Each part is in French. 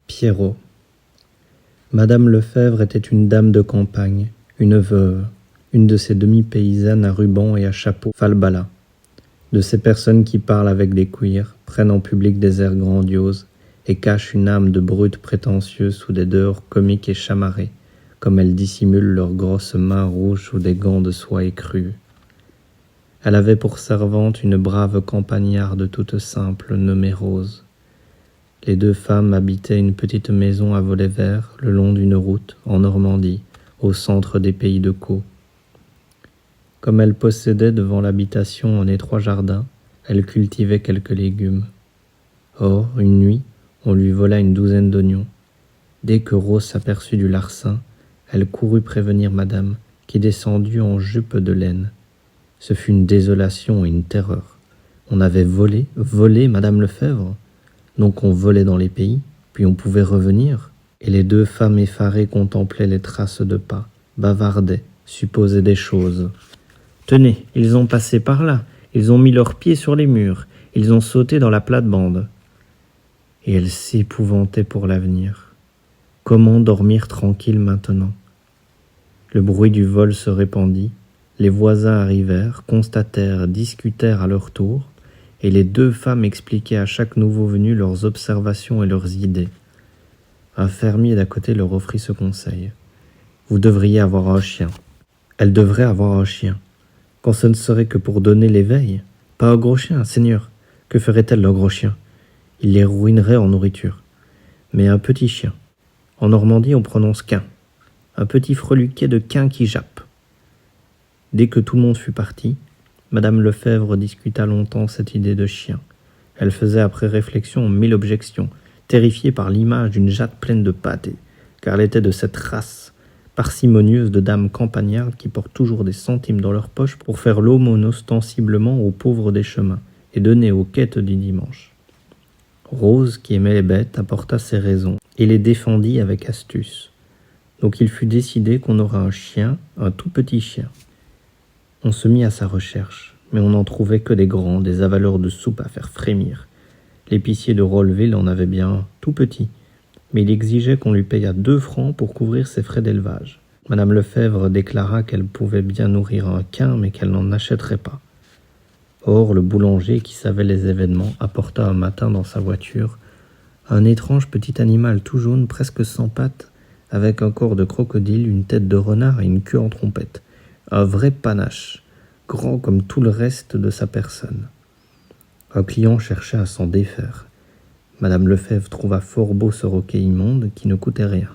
Pierrot. Madame Lefebvre était une dame de campagne, une veuve, une de ces demi-paysannes à ruban et à chapeau falbala, de ces personnes qui parlent avec des cuirs, prennent en public des airs grandioses et cachent une âme de brute prétentieuse sous des dehors comiques et chamarrés, comme elles dissimulent leurs grosses mains rouges sous des gants de soie écrue. Elle avait pour servante une brave campagnarde toute simple, nommée Rose. Les deux femmes habitaient une petite maison à volets verts, le long d'une route, en Normandie, au centre des pays de Caux. Comme elles possédaient devant l'habitation un étroit jardin, elles cultivaient quelques légumes. Or, une nuit, on lui vola une douzaine d'oignons. Dès que Rose s'aperçut du larcin, elle courut prévenir madame, qui descendit en jupe de laine. Ce fut une désolation et une terreur. On avait volé madame Lefebvre. Donc on volait dans les pays, puis on pouvait revenir. Et les deux femmes effarées contemplaient les traces de pas, bavardaient, supposaient des choses. « Tenez, ils ont passé par là, ils ont mis leurs pieds sur les murs, ils ont sauté dans la plate-bande. » Et elle s'épouvantait pour l'avenir. Comment dormir tranquille maintenant? Le bruit du vol se répandit, les voisins arrivèrent, constatèrent, discutèrent à leur tour, et les deux femmes expliquaient à chaque nouveau venu leurs observations et leurs idées. Un fermier d'à côté leur offrit ce conseil. « Vous devriez avoir un chien. » Elle devrait avoir un chien. Quand ce ne serait que pour donner l'éveil. Pas un gros chien, Seigneur. Que ferait-elle, le gros chien? Il les ruinerait en nourriture. Mais un petit chien. En Normandie, on prononce quin. Un petit freluquet de quin qui jappe. Dès que tout le monde fut parti, Madame Lefebvre discuta longtemps cette idée de chien. Elle faisait après réflexion 1000 objections, terrifiée par l'image d'une jatte pleine de pâté, car elle était de cette race parcimonieuse de dames campagnardes qui portent toujours des centimes dans leur poche pour faire l'aumône ostensiblement aux pauvres des chemins et donner aux quêtes du dimanche. Rose, qui aimait les bêtes, apporta ses raisons et les défendit avec astuce. Donc il fut décidé qu'on aurait un chien, un tout petit chien. On se mit à sa recherche, mais on n'en trouvait que des grands, des avaleurs de soupe à faire frémir. L'épicier de Rolleville en avait bien un, tout petit, mais il exigeait qu'on lui payât 2 francs pour couvrir ses frais d'élevage. Madame Lefebvre déclara qu'elle pouvait bien nourrir un quin, mais qu'elle n'en achèterait pas. Or, le boulanger, qui savait les événements, apporta un matin dans sa voiture un étrange petit animal tout jaune, presque sans pattes, avec un corps de crocodile, une tête de renard et une queue en trompette. Un vrai panache, grand comme tout le reste de sa personne. Un client cherchait à s'en défaire. Madame Lefebvre trouva fort beau ce roquet immonde qui ne coûtait rien.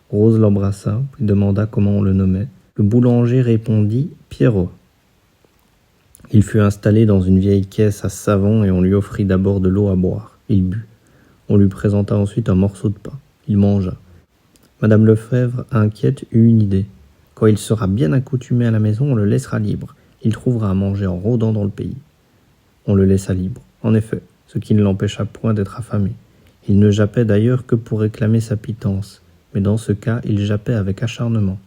Rose l'embrassa, puis demanda comment on le nommait. Le boulanger répondit « Pierrot ». Il fut installé dans une vieille caisse à savon et on lui offrit d'abord de l'eau à boire. Il but. On lui présenta ensuite un morceau de pain. Il mangea. Madame Lefebvre, inquiète, eut une idée. Quand il sera bien accoutumé à la maison, on le laissera libre. Il trouvera à manger en rôdant dans le pays. On le laissa libre, en effet, ce qui ne l'empêcha point d'être affamé. Il ne jappait d'ailleurs que pour réclamer sa pitance, mais dans ce cas, il jappait avec acharnement.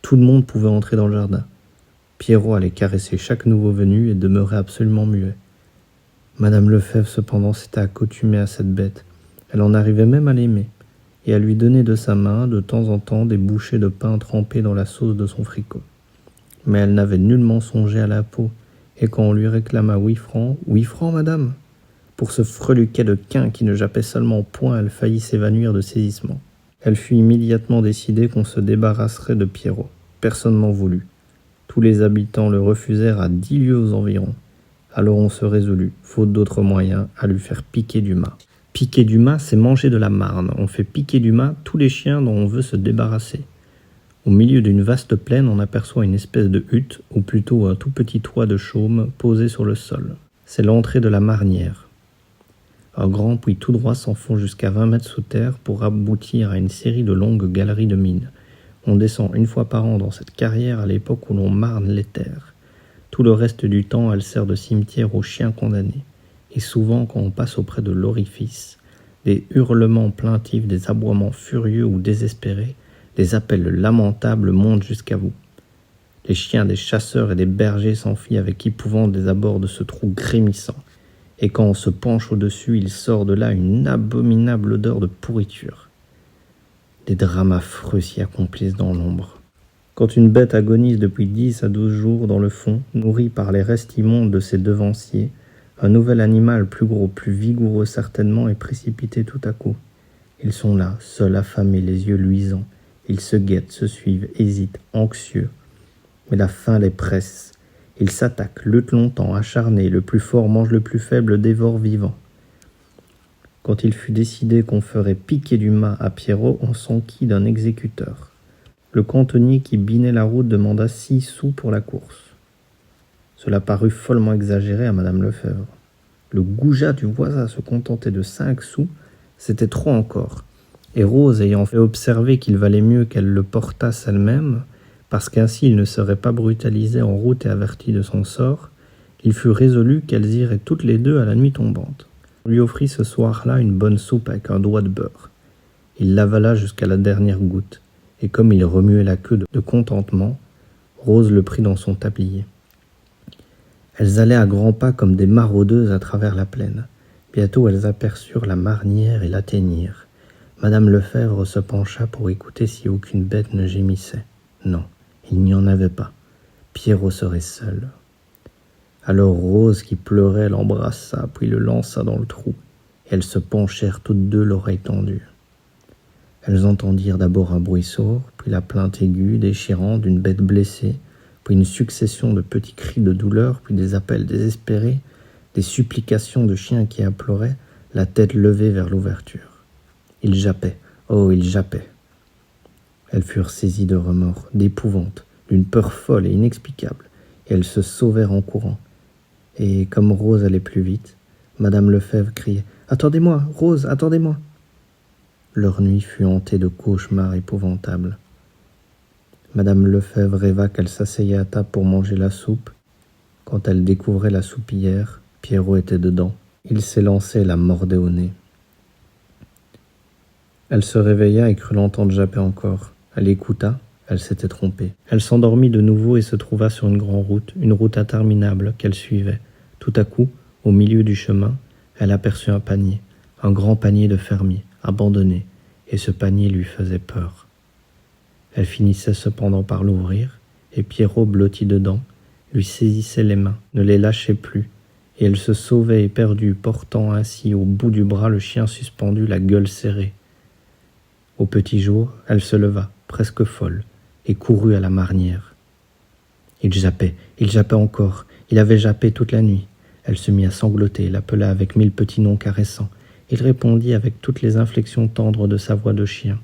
Tout le monde pouvait entrer dans le jardin. Pierrot allait caresser chaque nouveau venu et demeurait absolument muet. Madame Lefebvre, cependant, s'était accoutumée à cette bête. Elle en arrivait même à l'aimer, et à lui donner de sa main, de temps en temps, des bouchées de pain trempées dans la sauce de son fricot. Mais elle n'avait nullement songé à la peau, et quand on lui réclama 8 francs, « 8 francs, madame ?» Pour ce freluquet de quin qui ne jappait seulement point, elle faillit s'évanouir de saisissement. Elle fut immédiatement décidée qu'on se débarrasserait de Pierrot. Personne n'en voulut. Tous les habitants le refusèrent à 10 lieues aux environs. Alors on se résolut, faute d'autres moyens, à lui faire piquer du mât. Piquer du mât, c'est manger de la marne. On fait piquer du mât tous les chiens dont on veut se débarrasser. Au milieu d'une vaste plaine, on aperçoit une espèce de hutte, ou plutôt un tout petit toit de chaume posé sur le sol. C'est l'entrée de la marnière. Un grand puits tout droit s'enfonce jusqu'à 20 mètres sous terre pour aboutir à une série de longues galeries de mines. On descend une fois par an dans cette carrière à l'époque où l'on marne les terres. Tout le reste du temps, elle sert de cimetière aux chiens condamnés. Et souvent, quand on passe auprès de l'orifice, des hurlements plaintifs, des aboiements furieux ou désespérés, des appels lamentables montent jusqu'à vous. Les chiens des chasseurs et des bergers s'enfuient avec épouvante des abords de ce trou grémissant. Et quand on se penche au-dessus, il sort de là une abominable odeur de pourriture. Des drames affreux s'y accomplissent dans l'ombre. Quand une bête agonise depuis 10 à 12 jours dans le fond, nourrie par les restes immondes de ses devanciers, un nouvel animal plus gros, plus vigoureux certainement, est précipité tout à coup. Ils sont là, seuls, affamés, les yeux luisants. Ils se guettent, se suivent, hésitent, anxieux. Mais la faim les presse. Ils s'attaquent, luttent longtemps, acharnés. Le plus fort mange le plus faible, dévore vivant. Quand il fut décidé qu'on ferait piquer du mât à Pierrot, on s'enquit d'un exécuteur. Le cantonnier qui binait la route demanda 6 sous pour la course. Cela parut follement exagéré à madame Lefebvre. Le goujat du voisin se contentait de 5 sous, c'était trop encore. Et Rose, ayant fait observer qu'il valait mieux qu'elle le portasse elle-même, parce qu'ainsi il ne serait pas brutalisé en route et averti de son sort, il fut résolu qu'elles iraient toutes les deux à la nuit tombante. On lui offrit ce soir-là une bonne soupe avec un doigt de beurre. Il l'avala jusqu'à la dernière goutte, et comme il remuait la queue de contentement, Rose le prit dans son tablier. Elles allaient à grands pas comme des maraudeuses à travers la plaine. Bientôt elles aperçurent la marnière et l'atteignirent. Madame Lefebvre se pencha pour écouter si aucune bête ne gémissait. Non, il n'y en avait pas. Pierrot serait seul. Alors Rose, qui pleurait, l'embrassa, puis le lança dans le trou, et elles se penchèrent toutes deux l'oreille tendue. Elles entendirent d'abord un bruit sourd, puis la plainte aiguë, déchirante d'une bête blessée, puis une succession de petits cris de douleur, puis des appels désespérés, des supplications de chiens qui imploraient, la tête levée vers l'ouverture. Ils jappaient, oh, ils jappaient. Elles furent saisies de remords, d'épouvante, d'une peur folle et inexplicable, et elles se sauvèrent en courant. Et comme Rose allait plus vite, madame Lefebvre criait « Attendez-moi, Rose, attendez-moi !» Leur nuit fut hantée de cauchemars épouvantables. Madame Lefebvre rêva qu'elle s'asseyait à table pour manger la soupe. Quand elle découvrait la soupière, Pierrot était dedans. Il s'élançait et la mordait au nez. Elle se réveilla et crut l'entendre japper encore. Elle écouta, elle s'était trompée. Elle s'endormit de nouveau et se trouva sur une route interminable qu'elle suivait. Tout à coup, au milieu du chemin, elle aperçut un panier, un grand panier de fermier, abandonné, et ce panier lui faisait peur. Elle finissait cependant par l'ouvrir, et Pierrot, blotti dedans, lui saisissait les mains, ne les lâchait plus, et elle se sauvait éperdue, portant ainsi au bout du bras le chien suspendu, la gueule serrée. Au petit jour, elle se leva, presque folle, et courut à la marnière. Il jappait encore, il avait jappé toute la nuit. Elle se mit à sangloter, l'appela avec 1000 petits noms caressants. Il répondit avec toutes les inflexions tendres de sa voix de chien.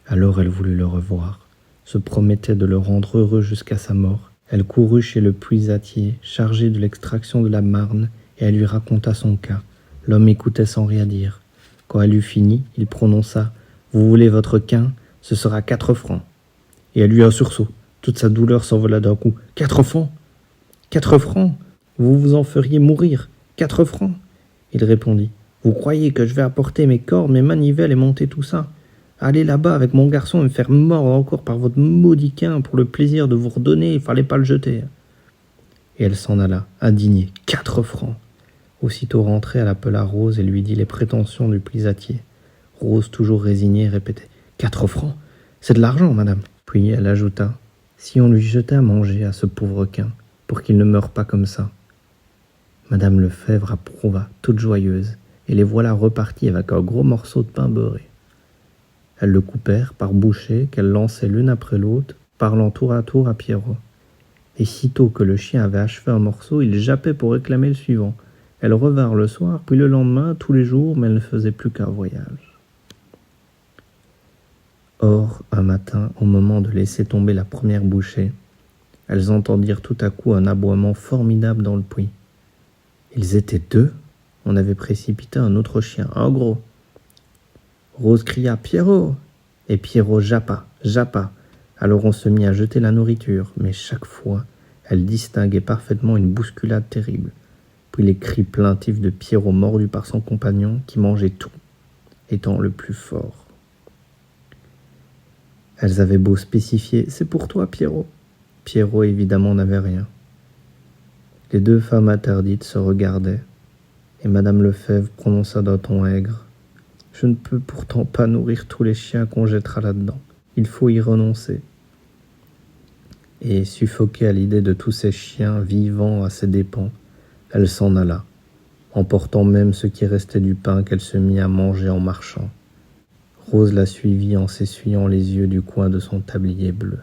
Alors elle voulut le revoir, se promettait de le rendre heureux jusqu'à sa mort. Elle courut chez le puisatier, chargé de l'extraction de la marne, et elle lui raconta son cas. L'homme écoutait sans rien dire. Quand elle eut fini, il prononça « Vous voulez votre quin, ce sera 4 francs. » Et elle eut un sursaut. Toute sa douleur s'envola d'un coup. 4 francs 4 francs. Vous vous en feriez mourir. 4 francs. Il répondit. Vous croyez que je vais apporter mes cordes, mes manivelles et monter tout ça? Allez là-bas avec mon garçon et me faire mordre encore par votre maudit quin pour le plaisir de vous redonner, il fallait pas le jeter. Et elle s'en alla, indignée. 4 francs. Aussitôt rentrée, elle appela Rose et lui dit les prétentions du puisatier. Rose, toujours résignée, répétait. 4 francs. C'est de l'argent, madame. Puis elle ajouta. Si on lui jetait à manger à ce pauvre quin, pour qu'il ne meure pas comme ça. Madame Lefebvre approuva, toute joyeuse, et les voilà reparties avec un gros morceau de pain beurré. Elles le coupèrent par bouchées qu'elles lançaient l'une après l'autre, parlant tour à Pierrot. Et sitôt que le chien avait achevé un morceau, il jappait pour réclamer le suivant. Elles revinrent le soir, puis le lendemain, tous les jours, mais elles ne faisaient plus qu'un voyage. Or, un matin, au moment de laisser tomber la première bouchée, elles entendirent tout à coup un aboiement formidable dans le puits. Ils étaient 2, on avait précipité un autre chien, un gros. Rose cria « Pierrot !» et Pierrot jappa. Alors on se mit à jeter la nourriture, mais chaque fois, elle distinguait parfaitement une bousculade terrible, puis les cris plaintifs de Pierrot mordu par son compagnon qui mangeait tout, étant le plus fort. Elles avaient beau spécifier « C'est pour toi, Pierrot !» Pierrot évidemment n'avait rien. Les deux femmes interdites se regardaient, et madame Lefèvre prononça d'un ton aigre: « Je ne peux pourtant pas nourrir tous les chiens qu'on jettera là-dedans. Il faut y renoncer. » Et suffoquée à l'idée de tous ces chiens vivant à ses dépens, elle s'en alla, emportant même ce qui restait du pain qu'elle se mit à manger en marchant. Rose la suivit en s'essuyant les yeux du coin de son tablier bleu.